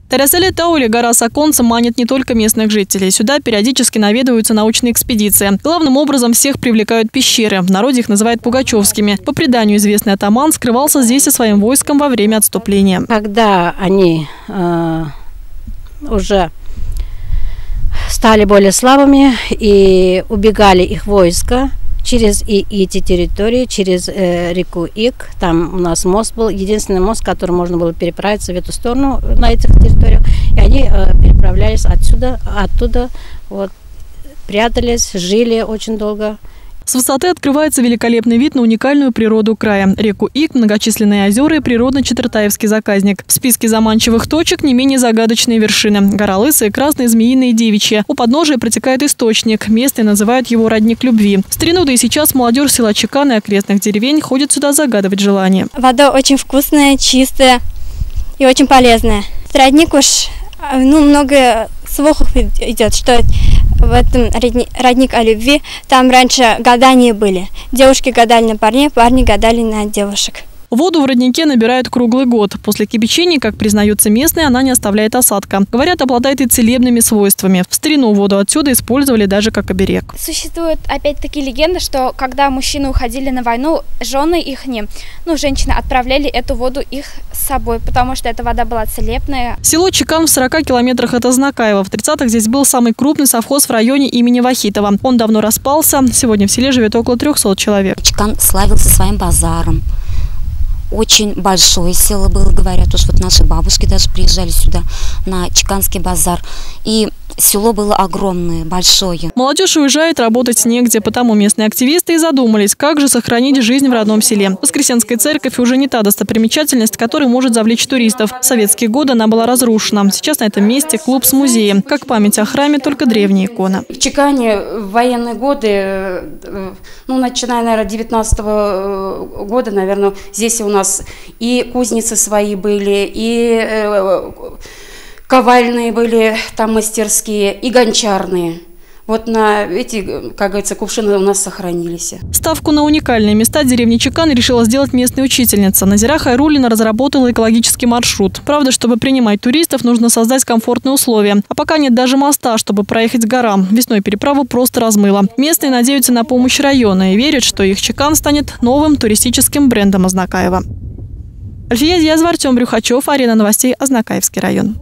Тарасселе Таули, гора Соконца, манит не только местных жителей. Сюда периодически наведываются научные экспедиции. Главным образом всех привлекают пещеры. В народе их называют пугачевскими. По преданию, известный атаман скрывался здесь со своим войском во время отступления. Когда они уже стали более слабыми и убегали их войска через эти территории, через реку Ик. Там у нас мост был, единственный мост, который можно было переправиться в эту сторону на этих территориях. И они переправлялись оттуда, вот, прятались, жили очень долго. С высоты открывается великолепный вид на уникальную природу края. Реку Ик, многочисленные озера и природно-четыртаевский заказник. В списке заманчивых точек не менее загадочные вершины. Гора Лысая, Красная, Змеиная и Девичья. У подножия протекает источник. Местные называют его родник любви. В старину, да и сейчас молодежь села Чекан и окрестных деревень ходит сюда загадывать желания. Вода очень вкусная, чистая и очень полезная. Родник уж много слухов идет, что в этом родник о любви. Там раньше гадания были. Девушки гадали на парней, парни гадали на девушек. Воду в роднике набирают круглый год. После кипячения, как признаются местные, она не оставляет осадка. Говорят, обладает и целебными свойствами. В старину воду отсюда использовали даже как оберег. Существует опять-таки легенда, что когда мужчины уходили на войну, жены их женщины отправляли эту воду их с собой, потому что эта вода была целебная. Село Чекан в 40 километрах от Азнакаева. В 30-х здесь был самый крупный совхоз в районе имени Вахитова. Он давно распался. Сегодня в селе живет около 300 человек. Чекан славился своим базаром. Очень большое село было, говорят, уж вот наши бабушки даже приезжали сюда на Чеканский базар. И село было огромное, большое. Молодежь уезжает, работать негде, потому местные активисты и задумались, как же сохранить жизнь в родном селе. Воскресенская церковь уже не та достопримечательность, которая может завлечь туристов. В советские годы она была разрушена. Сейчас на этом месте клуб с музеем. Как память о храме, только древняя икона. В Чекане в военные годы, начиная, наверное, 19-го года, наверное, здесь у нас и кузницы свои были, и ковальные были там мастерские, и гончарные. Вот на эти, как говорится, кувшины у нас сохранились. Ставку на уникальные места деревни Чекан решила сделать местная учительница. Назира Хайруллина разработала экологический маршрут. Правда, чтобы принимать туристов, нужно создать комфортные условия. А пока нет даже моста, чтобы проехать к горам. Весной переправу просто размыло. Местные надеются на помощь района и верят, что их Чекан станет новым туристическим брендом Азнакаева. Альфия Дьязова, Артем Брюхачев, Арена новостей, Азнакаевский район.